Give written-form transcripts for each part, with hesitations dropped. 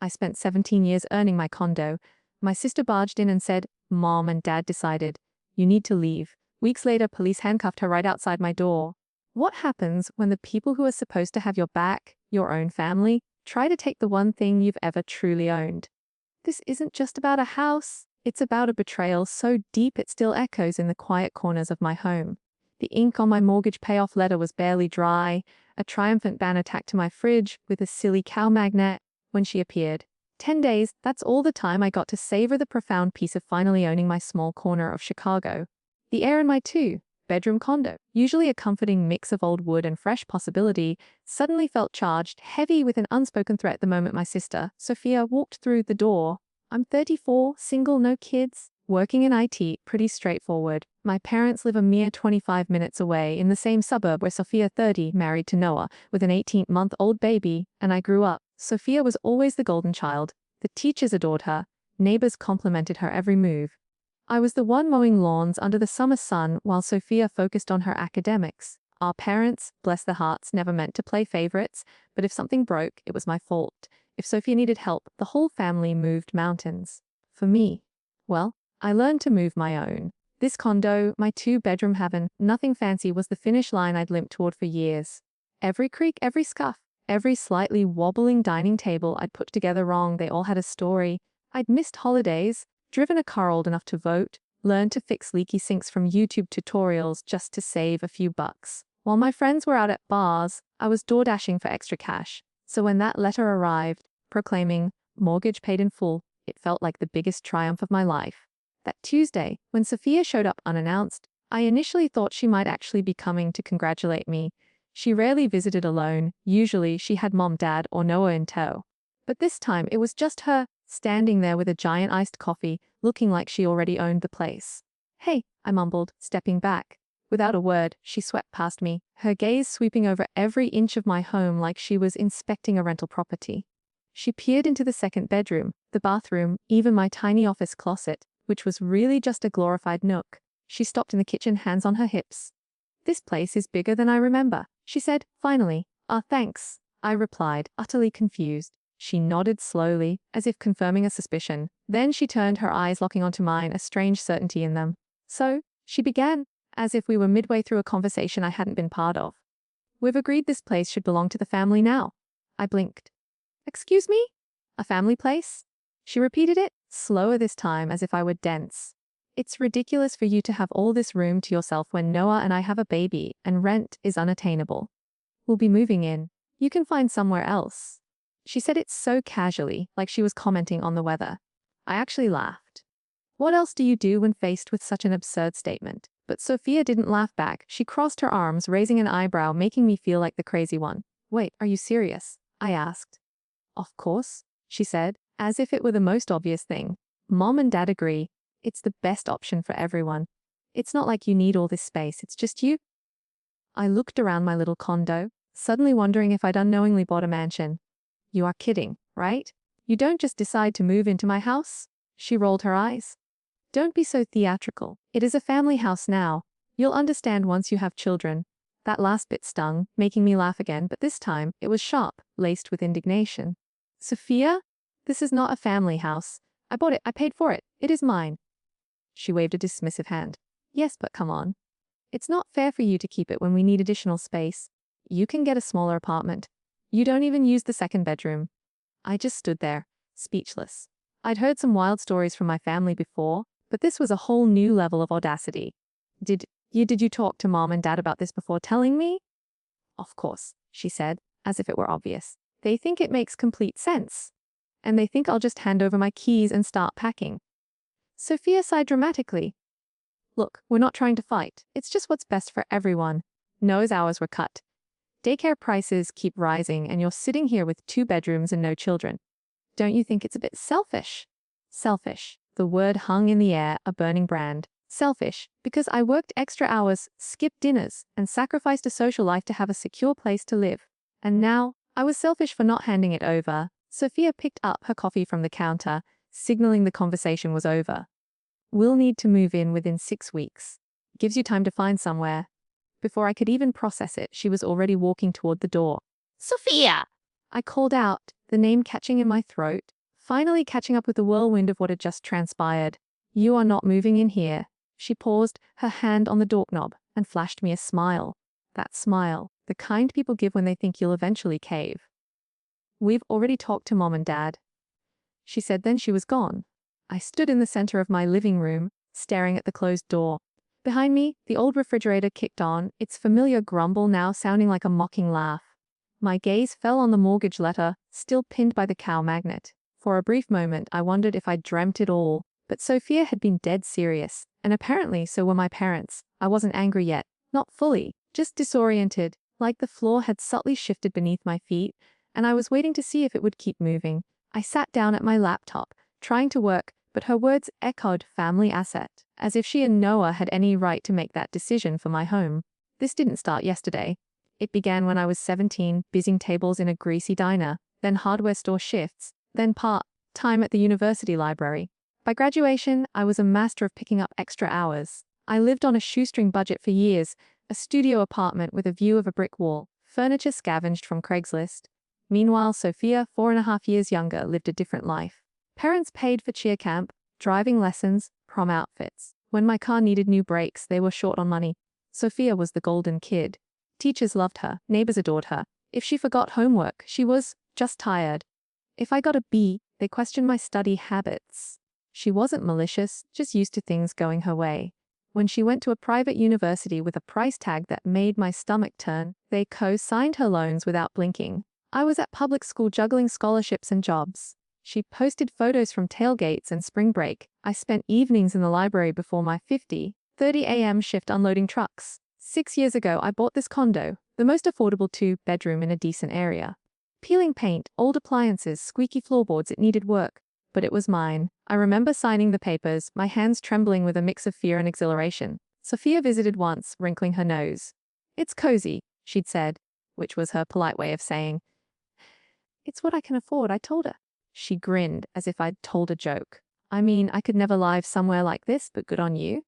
I spent 17 years earning my condo. My sister barged in and said, Mom and Dad decided. You need to leave. Weeks later, police handcuffed her right outside my door. What happens when the people who are supposed to have your back, your own family, try to take the one thing you've ever truly owned? This isn't just about a house. It's about a betrayal so deep it still echoes in the quiet corners of my home. The ink on my mortgage payoff letter was barely dry, a triumphant banner tacked to my fridge with a silly cow magnet when she appeared. 10 days, that's all the time I got to savor the profound peace of finally owning my small corner of Chicago. The air in my two-bedroom condo, usually a comforting mix of old wood and fresh possibility, suddenly felt charged, heavy with an unspoken threat the moment my sister, Sophia, walked through the door. I'm 34, single, no kids, working in IT, pretty straightforward. My parents live a mere 25 minutes away in the same suburb where Sophia, 30, married to Noah, with an 18-month-old baby, and I grew up. Sophia was always the golden child. The teachers adored her. Neighbors complimented her every move. I was the one mowing lawns under the summer sun while Sophia focused on her academics. Our parents, bless their hearts, never meant to play favorites, but if something broke, it was my fault. If Sophia needed help, the whole family moved mountains. For me, well, I learned to move my own. This condo, my two-bedroom heaven, nothing fancy, was the finish line I'd limped toward for years. Every creak, every scuff, every slightly wobbling dining table I'd put together wrong, they all had a story. I'd missed holidays, driven a car old enough to vote, learned to fix leaky sinks from YouTube tutorials just to save a few bucks. While my friends were out at bars, I was door dashing for extra cash. So when that letter arrived, proclaiming mortgage paid in full, it felt like the biggest triumph of my life. That Tuesday, when Sophia showed up unannounced, I initially thought she might actually be coming to congratulate me. She rarely visited alone. Usually she had Mom, Dad, or Noah in tow. But this time it was just her, standing there with a giant iced coffee, looking like she already owned the place. Hey, I mumbled, stepping back. Without a word, she swept past me, her gaze sweeping over every inch of my home like she was inspecting a rental property. She peered into the second bedroom, the bathroom, even my tiny office closet, which was really just a glorified nook. She stopped in the kitchen, hands on her hips. This place is bigger than I remember, she said, finally. Thanks, I replied, utterly confused. She nodded slowly, as if confirming a suspicion. Then she turned, her eyes locking onto mine, a strange certainty in them. So, she began, as if we were midway through a conversation I hadn't been part of. We've agreed this place should belong to the family now. I blinked. Excuse me? A family place? She repeated it, slower this time, as if I were dense. It's ridiculous for you to have all this room to yourself when Noah and I have a baby, and rent is unattainable. We'll be moving in. You can find somewhere else. She said it so casually, like she was commenting on the weather. I actually laughed. What else do you do when faced with such an absurd statement? But Sophia didn't laugh back. She crossed her arms, raising an eyebrow, making me feel like the crazy one. Wait, are you serious? I asked. Of course, she said, as if it were the most obvious thing. Mom and Dad agree. It's the best option for everyone. It's not like you need all this space, it's just you. I looked around my little condo, suddenly wondering if I'd unknowingly bought a mansion. You are kidding, right? You don't just decide to move into my house? She rolled her eyes. Don't be so theatrical. It is a family house now. You'll understand once you have children. That last bit stung, making me laugh again, but this time it was sharp, laced with indignation. Sophia? This is not a family house. I bought it, I paid for it. It is mine. She waved a dismissive hand. Yes, but come on. It's not fair for you to keep it when we need additional space. You can get a smaller apartment. You don't even use the second bedroom. I just stood there, speechless. I'd heard some wild stories from my family before, but this was a whole new level of audacity. Did you talk to Mom and Dad about this before telling me? Of course, she said, as if it were obvious. They think it makes complete sense. And they think I'll just hand over my keys and start packing. Sophia sighed dramatically. Look, we're not trying to fight. It's just what's best for everyone. Noah's hours were cut. Daycare prices keep rising, and you're sitting here with 2 bedrooms and no children. Don't you think it's a bit selfish? Selfish. The word hung in the air, a burning brand. Selfish, because I worked extra hours, skipped dinners, and sacrificed a social life to have a secure place to live. And now, I was selfish for not handing it over. Sophia picked up her coffee from the counter, signaling the conversation was over. We'll need to move in within 6 weeks. Gives you time to find somewhere. Before I could even process it, she was already walking toward the door. Sophia! I called out, the name catching in my throat, finally catching up with the whirlwind of what had just transpired. "You are not moving in here." She paused, her hand on the doorknob, and flashed me a smile. That smile, the kind people give when they think you'll eventually cave. "We've already talked to Mom and Dad," she said, then she was gone. I stood in the center of my living room, staring at the closed door. Behind me, the old refrigerator kicked on, its familiar grumble now sounding like a mocking laugh. My gaze fell on the mortgage letter, still pinned by the cow magnet. For a brief moment, I wondered if I'd dreamt it all. But Sophia had been dead serious, and apparently so were my parents. I wasn't angry yet, not fully, just disoriented, like the floor had subtly shifted beneath my feet, and I was waiting to see if it would keep moving. I sat down at my laptop, trying to work, but her words echoed family asset, as if she and Noah had any right to make that decision for my home. This didn't start yesterday. It began when I was 17, busying tables in a greasy diner, then hardware store shifts, then part-time at the university library. By graduation, I was a master of picking up extra hours. I lived on a shoestring budget for years, a studio apartment with a view of a brick wall, furniture scavenged from Craigslist. Meanwhile, Sophia, 4.5 years younger, lived a different life. Parents paid for cheer camp, driving lessons, prom outfits. When my car needed new brakes, they were short on money. Sophia was the golden kid. Teachers loved her, neighbors adored her. If she forgot homework, she was just tired. If I got a B, they questioned my study habits. She wasn't malicious, just used to things going her way. When she went to a private university with a price tag that made my stomach turn, they co-signed her loans without blinking. I was at public school juggling scholarships and jobs. She posted photos from tailgates and spring break. I spent evenings in the library before my 5:30 a.m. shift unloading trucks. 6 years ago, I bought this condo, the most affordable 2-bedroom in a decent area. Peeling paint, old appliances, squeaky floorboards, it needed work. But it was mine. I remember signing the papers, my hands trembling with a mix of fear and exhilaration. Sophia visited once, wrinkling her nose. "It's cozy," she'd said, which was her polite way of saying, "It's what I can afford," I told her. She grinned, as if I'd told a joke. "I mean, I could never live somewhere like this, but good on you."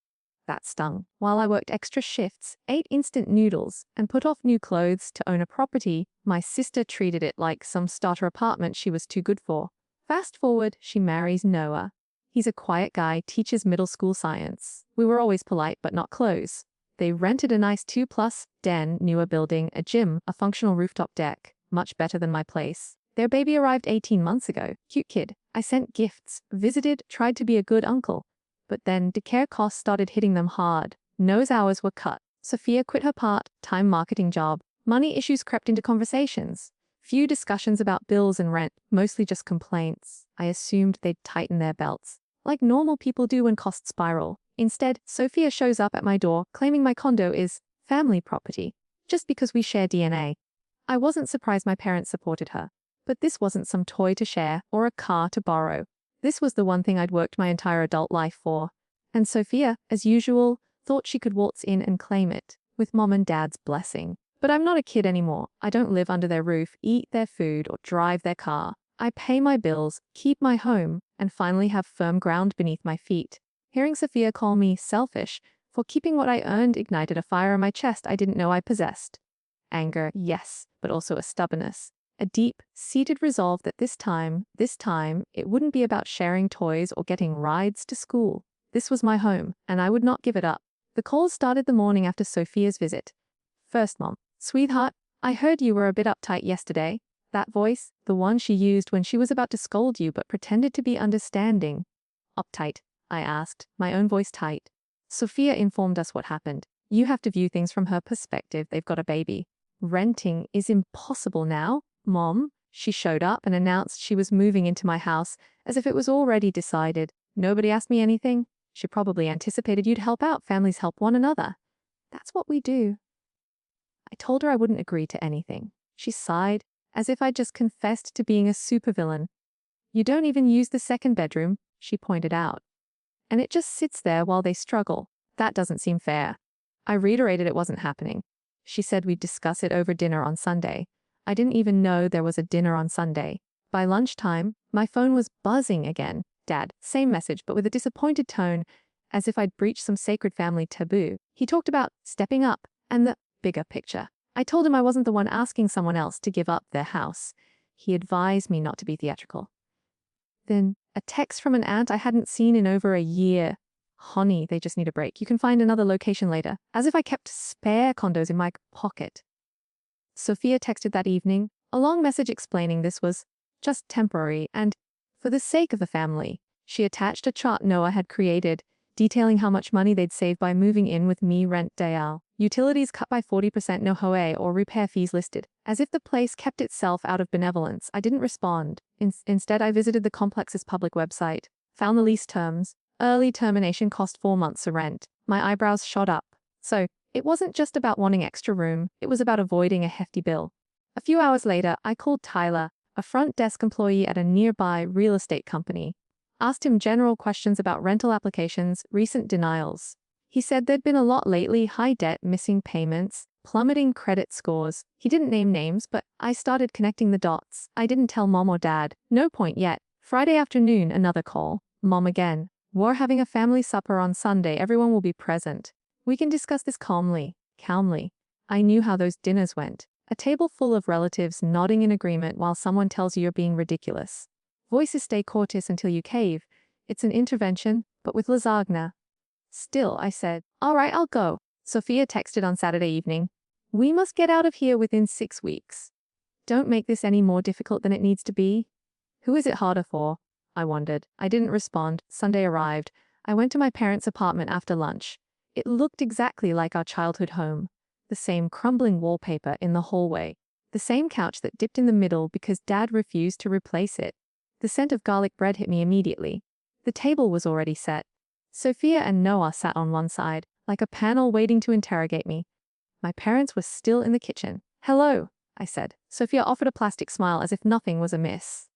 That stung. While I worked extra shifts, ate instant noodles, and put off new clothes to own a property, my sister treated it like some starter apartment she was too good for. Fast forward, she marries Noah. He's a quiet guy, teaches middle school science. We were always polite but not close. They rented a nice 2+ den, newer building, a gym, a functional rooftop deck. Much better than my place. Their baby arrived 18 months ago. Cute kid. I sent gifts, visited, tried to be a good uncle. But then daycare costs started hitting them hard. Noah's hours were cut. Sophia quit her part-time marketing job. Money issues crept into conversations. Few discussions about bills and rent, mostly just complaints. I assumed they'd tighten their belts, like normal people do when costs spiral. Instead, Sophia shows up at my door, claiming my condo is family property, just because we share DNA. I wasn't surprised my parents supported her. But this wasn't some toy to share or a car to borrow. This was the one thing I'd worked my entire adult life for. And Sophia, as usual, thought she could waltz in and claim it, with Mom and Dad's blessing. But I'm not a kid anymore. I don't live under their roof, eat their food, or drive their car. I pay my bills, keep my home, and finally have firm ground beneath my feet. Hearing Sophia call me selfish for keeping what I earned ignited a fire in my chest I didn't know I possessed. Anger, yes, but also a stubbornness. A deep-seated resolve that this time, it wouldn't be about sharing toys or getting rides to school. This was my home, and I would not give it up. The calls started the morning after Sophia's visit. First, Mom. "Sweetheart, I heard you were a bit uptight yesterday." That voice, the one she used when she was about to scold you but pretended to be understanding. "Uptight?" I asked, my own voice tight. Sophia informed us what happened. "You have to view things from her perspective. They've got a baby. Renting is impossible now, Mom." She showed up and announced she was moving into my house as if it was already decided. "Nobody asked me anything." She probably anticipated you'd help out. Families help one another. "That's what we do." I told her I wouldn't agree to anything. She sighed, as if I'd just confessed to being a supervillain. "You don't even use the second bedroom," she pointed out. "And it just sits there while they struggle. That doesn't seem fair." I reiterated it wasn't happening. She said we'd discuss it over dinner on Sunday. I didn't even know there was a dinner on Sunday. By lunchtime, my phone was buzzing again. Dad, same message, but with a disappointed tone, as if I'd breached some sacred family taboo. He talked about stepping up and the bigger picture. I told him I wasn't the one asking someone else to give up their house. He advised me not to be theatrical. Then, a text from an aunt I hadn't seen in over a year. Honey, they just need a break. You can find another location later. As if I kept spare condos in my pocket. Sophia texted that evening, a long message explaining this was just temporary and, for the sake of the family, she attached a chart Noah had created, detailing how much money they'd save by moving in with me rent Dayal. Utilities cut by 40%, no hoe or repair fees listed. As if the place kept itself out of benevolence, I didn't respond. Instead, I visited the complex's public website, found the lease terms. Early termination cost 4 months of rent. My eyebrows shot up. So, it wasn't just about wanting extra room, it was about avoiding a hefty bill. A few hours later, I called Tyler, a front desk employee at a nearby real estate company. Asked him general questions about rental applications, recent denials. He said there'd been a lot lately, high debt, missing payments, plummeting credit scores. He didn't name names, but I started connecting the dots. I didn't tell Mom or Dad. No point yet. Friday afternoon, another call. Mom again. We're having a family supper on Sunday. Everyone will be present. We can discuss this calmly. I knew how those dinners went. A table full of relatives nodding in agreement while someone tells you you're being ridiculous. Voices stay cautious until you cave. It's an intervention, but with lasagna. Still, I said, all right, I'll go. Sophia texted on Saturday evening. We must get out of here within 6 weeks. Don't make this any more difficult than it needs to be. Who is it harder for? I wondered. I didn't respond. Sunday arrived. I went to my parents' apartment after lunch. It looked exactly like our childhood home. The same crumbling wallpaper in the hallway. The same couch that dipped in the middle because Dad refused to replace it. The scent of garlic bread hit me immediately. The table was already set. Sophia and Noah sat on one side, like a panel waiting to interrogate me. My parents were still in the kitchen. Hello, I said. Sophia offered a plastic smile as if nothing was amiss.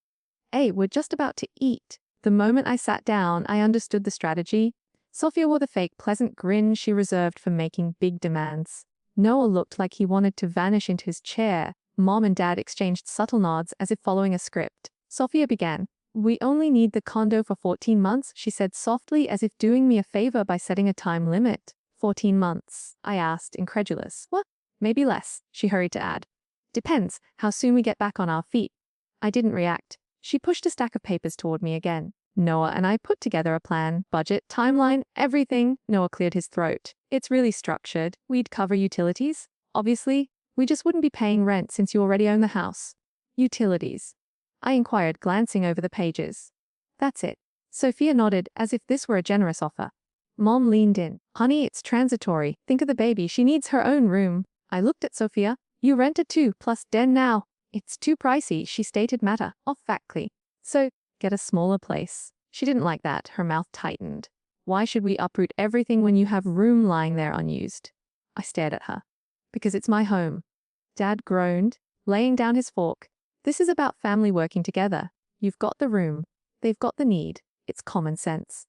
Hey, we're just about to eat. The moment I sat down, I understood the strategy. Sophia wore the fake pleasant grin she reserved for making big demands. Noah looked like he wanted to vanish into his chair. Mom and Dad exchanged subtle nods as if following a script. Sophia began. We only need the condo for 14 months, she said softly as if doing me a favor by setting a time limit. 14 months, I asked, incredulous. What? Maybe less, she hurried to add. Depends how soon we get back on our feet. I didn't react. She pushed a stack of papers toward me again. Noah and I put together a plan, budget, timeline, everything. Noah cleared his throat. It's really structured. We'd cover utilities. Obviously, we just wouldn't be paying rent since you already own the house. Utilities. I inquired, glancing over the pages. That's it. Sophia nodded, as if this were a generous offer. Mom leaned in. Honey, it's transitory. Think of the baby. She needs her own room. I looked at Sophia. You rent a 2 plus den now. It's too pricey, she stated matter-of-factly. So, get a smaller place. She didn't like that. Her mouth tightened. Why should we uproot everything when you have room lying there unused? I stared at her. Because it's my home. Dad groaned, laying down his fork. This is about family working together. You've got the room. They've got the need. It's common sense.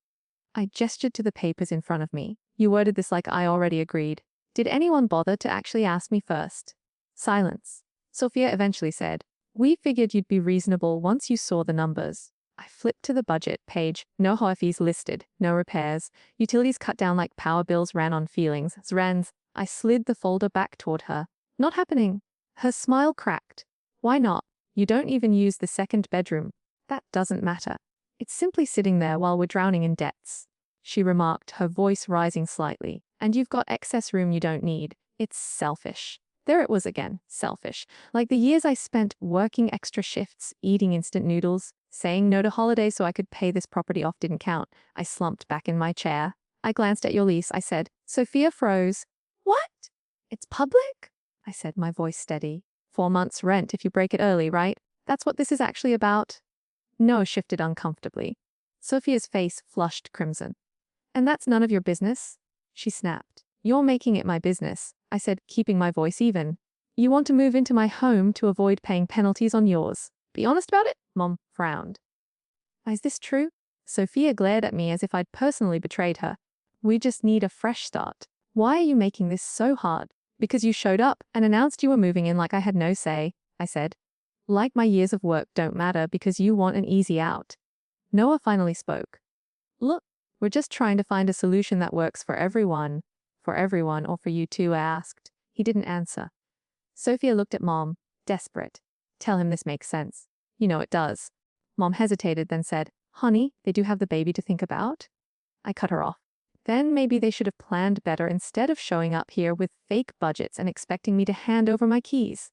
I gestured to the papers in front of me. You worded this like I already agreed. Did anyone bother to actually ask me first? Silence. Sophia eventually said, we figured you'd be reasonable once you saw the numbers. I flipped to the budget page. No HOA fees listed. No repairs. Utilities cut down like power bills ran on feelings. Zrans. I slid the folder back toward her. Not happening. Her smile cracked. Why not? You don't even use the second bedroom. That doesn't matter. It's simply sitting there while we're drowning in debts. She remarked, her voice rising slightly. And you've got excess room you don't need. It's selfish. There it was again, selfish. Like the years I spent working extra shifts, eating instant noodles, saying no to holidays so I could pay this property off didn't count. I slumped back in my chair. I glanced at your lease, I said. Sophia froze. What? It's public? I said, my voice steady. 4 months rent if you break it early, right? That's what this is actually about? Noah shifted uncomfortably. Sophia's face flushed crimson. And that's none of your business? She snapped. You're making it my business, I said, keeping my voice even. You want to move into my home to avoid paying penalties on yours. Be honest about it? Mom frowned. Is this true? Sophia glared at me as if I'd personally betrayed her. We just need a fresh start. Why are you making this so hard? Because you showed up and announced you were moving in like I had no say, I said. Like my years of work don't matter because you want an easy out. Noah finally spoke. Look, we're just trying to find a solution that works for everyone. For everyone or for you too, I asked. He didn't answer. Sophia looked at Mom, desperate. Tell him this makes sense. You know it does. Mom hesitated, then said, Honey, they do have the baby to think about. I cut her off. Then maybe they should have planned better instead of showing up here with fake budgets and expecting me to hand over my keys.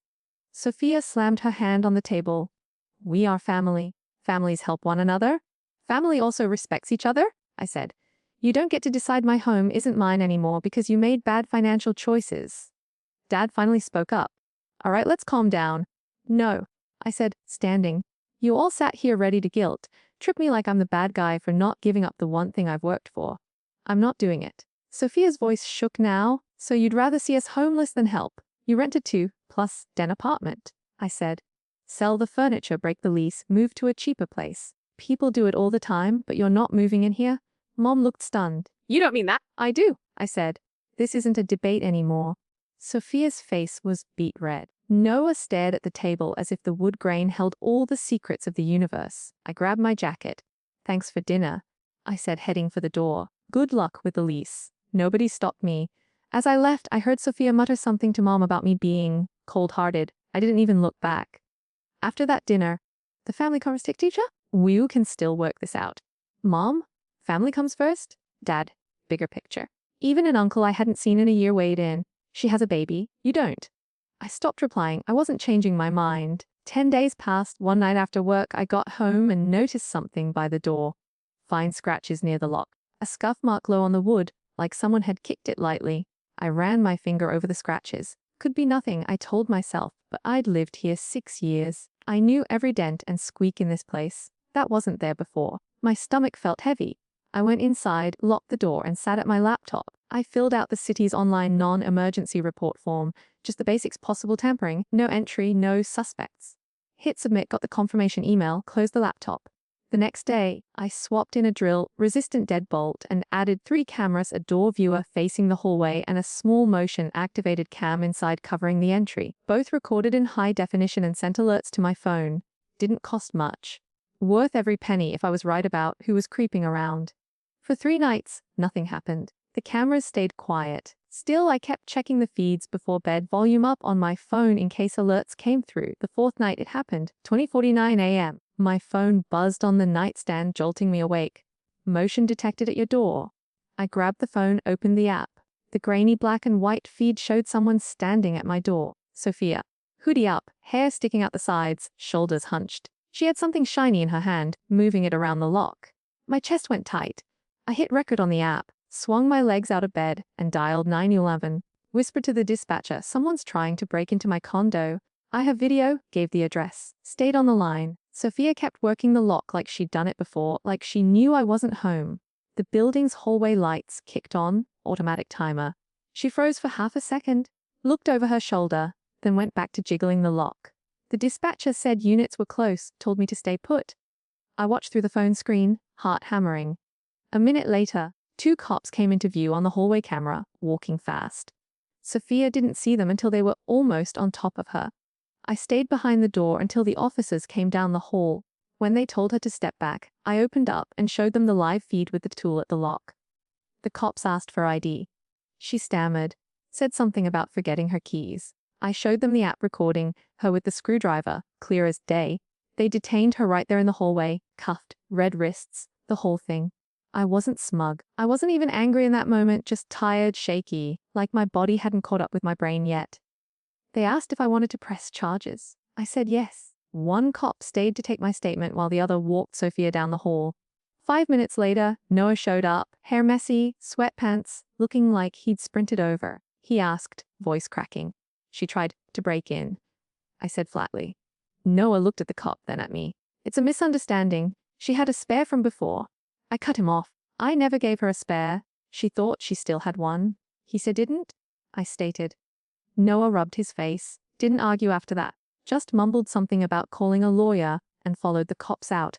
Sophia slammed her hand on the table. We are family. Families help one another. Family also respects each other, I said. You don't get to decide my home isn't mine anymore because you made bad financial choices. Dad finally spoke up. All right, let's calm down. No, I said, standing. You all sat here ready to guilt, trip me like I'm the bad guy for not giving up the one thing I've worked for. I'm not doing it. Sophia's voice shook now. So you'd rather see us homeless than help. You rent a 2+den apartment, I said. Sell the furniture, break the lease, move to a cheaper place. People do it all the time, but you're not moving in here? Mom looked stunned. You don't mean that? I do, I said. This isn't a debate anymore. Sophia's face was beet red. Noah stared at the table as if the wood grain held all the secrets of the universe. I grabbed my jacket. Thanks for dinner, I said, heading for the door. Good luck with the lease. Nobody stopped me. As I left, I heard Sophia mutter something to Mom about me being cold-hearted. I didn't even look back. After that dinner, the family conversation teacher? We can still work this out. Mom, family comes first. Dad, bigger picture. Even an uncle I hadn't seen in a year weighed in. She has a baby. You don't. I stopped replying. I wasn't changing my mind. 10 days passed. One night after work, I got home and noticed something by the door. Fine scratches near the lock. A scuff mark low on the wood, like someone had kicked it lightly. I ran my finger over the scratches. Could be nothing, I told myself, but I'd lived here 6 years. I knew every dent and squeak in this place. That wasn't there before. My stomach felt heavy. I went inside, locked the door, and sat at my laptop. I filled out the city's online non-emergency report form, just the basics: possible tampering, no entry, no suspects. Hit submit, got the confirmation email, closed the laptop. The next day, I swapped in a drill-resistant deadbolt and added 3 cameras, a door viewer facing the hallway, and a small motion-activated cam inside covering the entry. Both recorded in high definition and sent alerts to my phone. Didn't cost much. Worth every penny if I was right about who was creeping around. For 3 nights, nothing happened. The cameras stayed quiet. Still, I kept checking the feeds before bed, volume up on my phone in case alerts came through. The 4th night it happened, 20:49 a.m. My phone buzzed on the nightstand, jolting me awake. Motion detected at your door. I grabbed the phone, opened the app. The grainy black and white feed showed someone standing at my door. Sophia. Hoodie up, hair sticking out the sides, shoulders hunched. She had something shiny in her hand, moving it around the lock. My chest went tight. I hit record on the app, swung my legs out of bed, and dialed 911. Whispered to the dispatcher, someone's trying to break into my condo. I have video, gave the address. Stayed on the line. Sophia kept working the lock like she'd done it before, like she knew I wasn't home. The building's hallway lights kicked on, automatic timer. She froze for half a second, looked over her shoulder, then went back to jiggling the lock. The dispatcher said units were close, told me to stay put. I watched through the phone screen, heart hammering. A minute later, 2 cops came into view on the hallway camera, walking fast. Sophia didn't see them until they were almost on top of her. I stayed behind the door until the officers came down the hall. When they told her to step back, I opened up and showed them the live feed with the tool at the lock. The cops asked for ID. She stammered, said something about forgetting her keys. I showed them the app recording her with the screwdriver, clear as day. They detained her right there in the hallway, cuffed, red wrists, the whole thing. I wasn't smug. I wasn't even angry in that moment, just tired, shaky, like my body hadn't caught up with my brain yet. They asked if I wanted to press charges. I said yes. 1 cop stayed to take my statement while the other walked Sophia down the hall. 5 minutes later, Noah showed up, hair messy, sweatpants, looking like he'd sprinted over. He asked, voice cracking. She tried to break in. I said flatly. Noah looked at the cop, then at me. It's a misunderstanding. She had a spare from before. I cut him off. I never gave her a spare. She thought she still had one. He said didn't? I stated. Noah rubbed his face, didn't argue after that, just mumbled something about calling a lawyer and followed the cops out.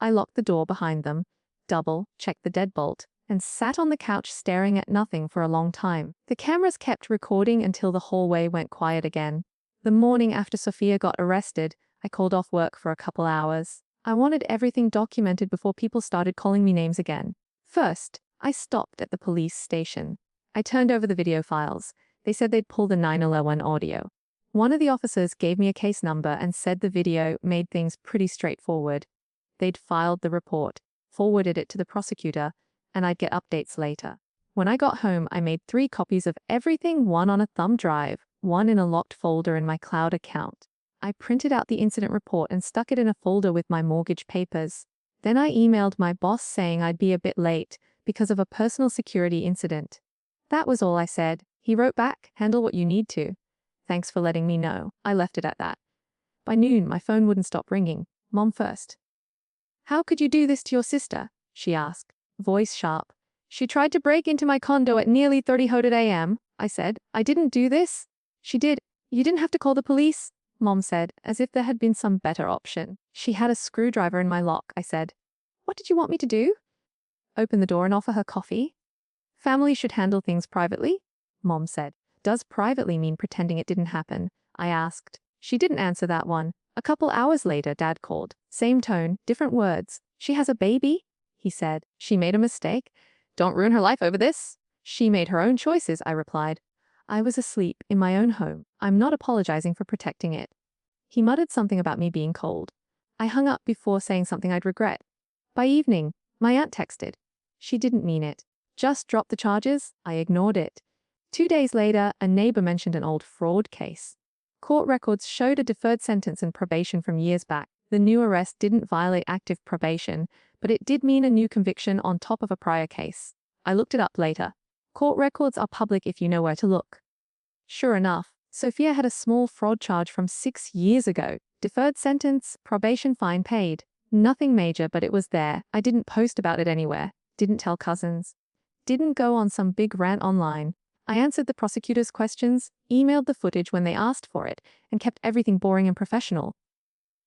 I locked the door behind them, double-checked the deadbolt, and sat on the couch staring at nothing for a long time. The cameras kept recording until the hallway went quiet again. The morning after Sophia got arrested, I called off work for a couple hours. I wanted everything documented before people started calling me names again. First, I stopped at the police station. I turned over the video files. They said they'd pull the 911 audio. One of the officers gave me a case number and said the video made things pretty straightforward. They'd filed the report, forwarded it to the prosecutor, and I'd get updates later. When I got home, I made 3 copies of everything, one on a thumb drive, one in a locked folder in my cloud account. I printed out the incident report and stuck it in a folder with my mortgage papers. Then I emailed my boss saying I'd be a bit late because of a personal security incident. That was all I said. He wrote back, "Handle what you need to. Thanks for letting me know." I left it at that. By noon, my phone wouldn't stop ringing. Mom first. "How could you do this to your sister?" she asked, voice sharp. "She tried to break into my condo at nearly 30 a.m. I said, "I didn't do this." "She did. You didn't have to call the police," Mom said, as if there had been some better option. "She had a screwdriver in my lock," I said. "What did you want me to do? Open the door and offer her coffee?" "Family should handle things privately," Mom said. "Does privately mean pretending it didn't happen?" I asked. She didn't answer that one. A couple hours later, Dad called. Same tone, different words. "She has a baby?" he said. "She made a mistake. Don't ruin her life over this." "She made her own choices," I replied. "I was asleep in my own home. I'm not apologizing for protecting it." He muttered something about me being cold. I hung up before saying something I'd regret. By evening, my aunt texted. She didn't mean it. "Just drop the charges." I ignored it. 2 days later, a neighbor mentioned an old fraud case. Court records showed a deferred sentence and probation from years back. The new arrest didn't violate active probation, but it did mean a new conviction on top of a prior case. I looked it up later. Court records are public if you know where to look. Sure enough, Sophia had a small fraud charge from 6 years ago. Deferred sentence, probation, fine paid. Nothing major, but it was there. I didn't post about it anywhere. Didn't tell cousins. Didn't go on some big rant online. I answered the prosecutor's questions, emailed the footage when they asked for it, and kept everything boring and professional.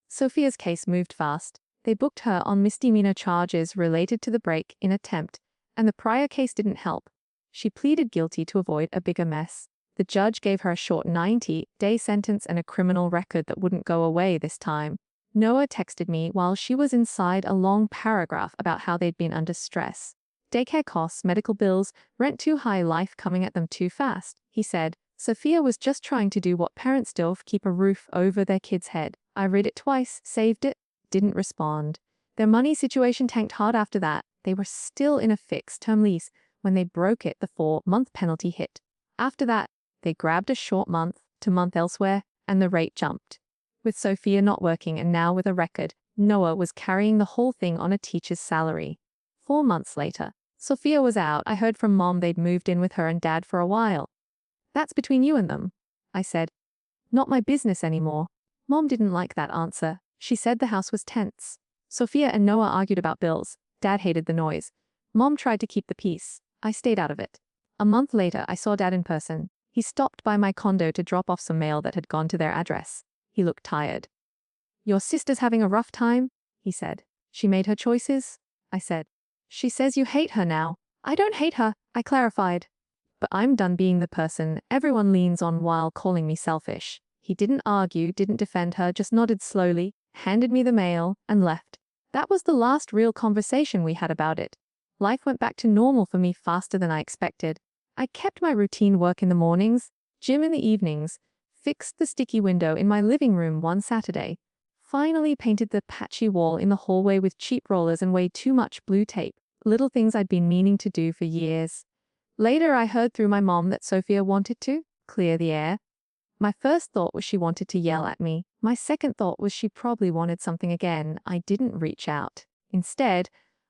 Sophia's case moved fast. They booked her on misdemeanor charges related to the break-in attempt, and the prior case didn't help. She pleaded guilty to avoid a bigger mess. The judge gave her a short 90-day sentence and a criminal record that wouldn't go away this time. Noah texted me while she was inside a long paragraph about how they'd been under stress. Daycare costs, medical bills, rent too high, life coming at them too fast. He said, Sophia was just trying to do what parents do, keep a roof over their kid's head. I read it twice, saved it, didn't respond. Their money situation tanked hard after that. They were still in a fixed-term lease when they broke it. The 4-month penalty hit. After that, they grabbed a short month-to-month elsewhere, and the rate jumped. With Sophia not working and now with a record, Noah was carrying the whole thing on a teacher's salary. 4 months later, Sophia was out. I heard from Mom they'd moved in with her and Dad for a while. "That's between you and them," I said. "Not my business anymore." Mom didn't like that answer. She said the house was tense. Sophia and Noah argued about bills. Dad hated the noise. Mom tried to keep the peace. I stayed out of it. A month later, I saw Dad in person. He stopped by my condo to drop off some mail that had gone to their address. He looked tired. "Your sister's having a rough time?" he said. "She made her choices?" I said. "She says you hate her now." "I don't hate her," I clarified. "But I'm done being the person everyone leans on while calling me selfish." He didn't argue, didn't defend her, just nodded slowly, handed me the mail, and left. That was the last real conversation we had about it. Life went back to normal for me faster than I expected. I kept my routine work in the mornings, gym in the evenings, fixed the sticky window in my living room one Saturday, finally painted the patchy wall in the hallway with cheap rollers and way too much blue tape, little things I'd been meaning to do for years. Later, I heard through my mom that Sophia wanted to clear the air. My first thought was she wanted to yell at me. My second thought was she probably wanted something again. I didn't reach out. Instead,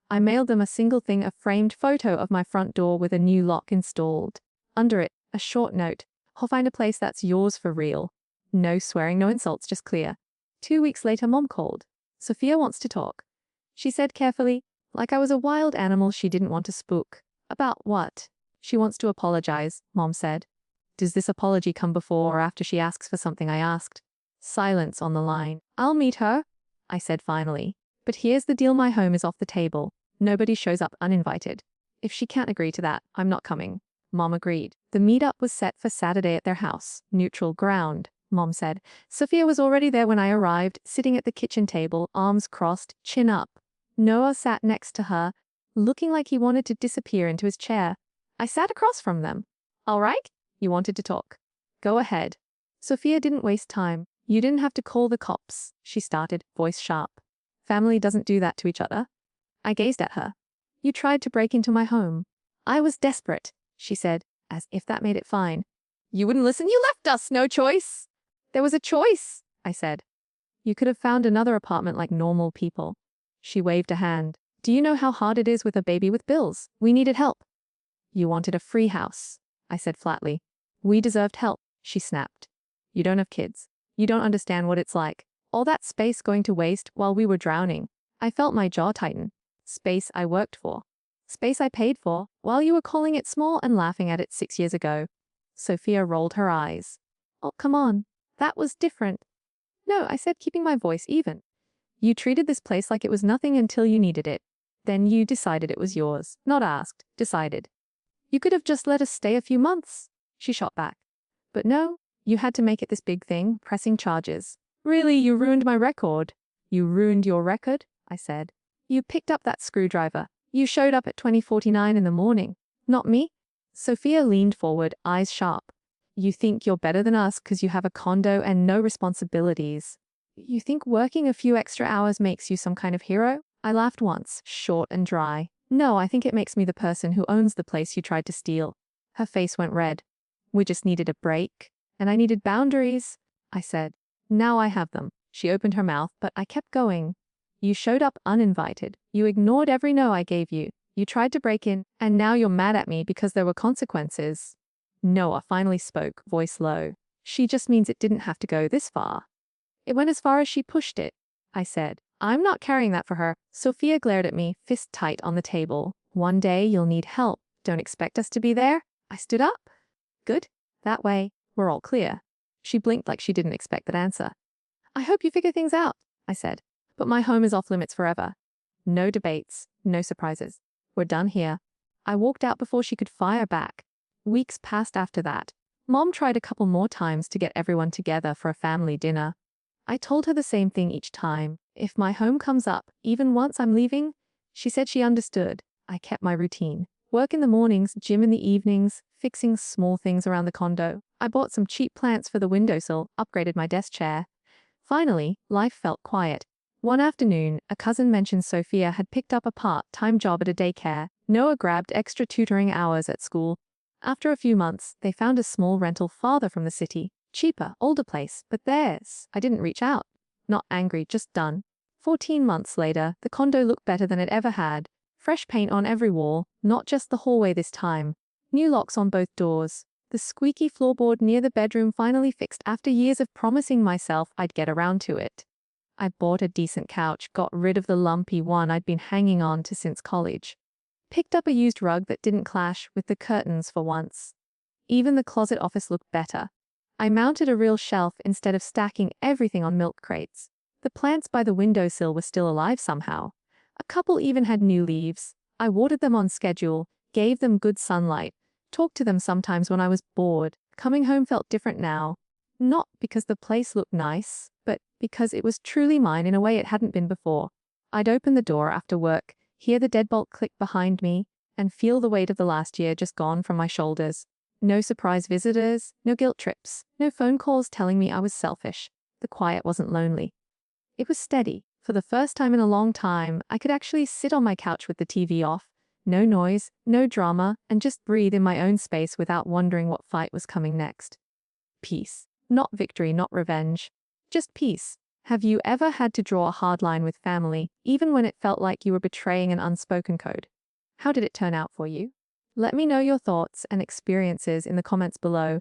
I mailed them a single thing, a framed photo of my front door with a new lock installed. Under it, a short note. "I'll find a place that's yours for real." No swearing, no insults, just clear. 2 weeks later, Mom called. "Sophia wants to talk," she said carefully, like I was a wild animal she didn't want to spook. "About what?" "She wants to apologize," Mom said. "Does this apology come before or after she asks for something?" I asked. Silence on the line. "I'll meet her," I said finally. "But here's the deal, my home is off the table. Nobody shows up uninvited. If she can't agree to that, I'm not coming." Mom agreed. The meetup was set for Saturday at their house. Neutral ground, Mom said. Sophia was already there when I arrived, sitting at the kitchen table, arms crossed, chin up. Noah sat next to her, looking like he wanted to disappear into his chair. I sat across from them. "All right? You wanted to talk. Go ahead." Sophia didn't waste time. You didn't have to call the cops, she started, voice sharp. Family doesn't do that to each other. I gazed at her. You tried to break into my home. I was desperate, she said, as if that made it fine. You wouldn't listen, you left us, no choice. There was a choice, I said. You could have found another apartment like normal people. She waved a hand. Do you know how hard it is with a baby with bills? We needed help. You wanted a free house, I said flatly. We deserved help, she snapped. You don't have kids. You don't understand what it's like. All that space going to waste while we were drowning. I felt my jaw tighten. Space I worked for. Space I paid for, while you were calling it small and laughing at it 6 years ago. Sophia rolled her eyes. Oh, come on. That was different. No, I said, keeping my voice even. You treated this place like it was nothing until you needed it. Then you decided it was yours. Not asked, decided. You could have just let us stay a few months, she shot back. But no, you had to make it this big thing, pressing charges. Really, you ruined my record. You ruined your record, I said. You picked up that screwdriver. You showed up at 20:49 in the morning. Not me. Sophia leaned forward, eyes sharp. You think you're better than us because you have a condo and no responsibilities. You think working a few extra hours makes you some kind of hero? I laughed once, short and dry. No, I think it makes me the person who owns the place you tried to steal. Her face went red. We just needed a break. And I needed boundaries, I said. Now I have them. She opened her mouth, but I kept going. You showed up uninvited. You ignored every no I gave you. You tried to break in, and now you're mad at me because there were consequences. Noah finally spoke, voice low. She just means it didn't have to go this far. It went as far as she pushed it, I said. I'm not carrying that for her. Sophia glared at me, fist tight on the table. One day you'll need help. Don't expect us to be there. I stood up. Good. That way, we're all clear. She blinked like she didn't expect that answer. I hope you figure things out, I said. But my home is off limits forever. No debates, no surprises. We're done here. I walked out before she could fire back. Weeks passed after that. Mom tried a couple more times to get everyone together for a family dinner. I told her the same thing each time. If my home comes up, even once I'm leaving, she said she understood. I kept my routine. Work in the mornings, gym in the evenings, fixing small things around the condo. I bought some cheap plants for the windowsill, upgraded my desk chair. Finally, life felt quiet. One afternoon, a cousin mentioned Sophia had picked up a part-time job at a daycare. Noah grabbed extra tutoring hours at school. After a few months, they found a small rental farther from the city. Cheaper, older place, but theirs. I didn't reach out. Not angry, just done. 14 months later, the condo looked better than it ever had. Fresh paint on every wall, not just the hallway this time. New locks on both doors. The squeaky floorboard near the bedroom finally fixed after years of promising myself I'd get around to it. I bought a decent couch, got rid of the lumpy one I'd been hanging on to since college. Picked up a used rug that didn't clash with the curtains for once. Even the closet office looked better. I mounted a real shelf instead of stacking everything on milk crates. The plants by the windowsill were still alive somehow. A couple even had new leaves. I watered them on schedule, gave them good sunlight, talked to them sometimes when I was bored. Coming home felt different now. Not because the place looked nice, but because it was truly mine in a way it hadn't been before. I'd open the door after work, hear the deadbolt click behind me, and feel the weight of the last year just gone from my shoulders. No surprise visitors, no guilt trips, no phone calls telling me I was selfish. The quiet wasn't lonely. It was steady. For the first time in a long time, I could actually sit on my couch with the TV off. No noise, no drama, and just breathe in my own space without wondering what fight was coming next. Peace. Not victory, not revenge. Just peace. Have you ever had to draw a hard line with family, even when it felt like you were betraying an unspoken code? How did it turn out for you? Let me know your thoughts and experiences in the comments below.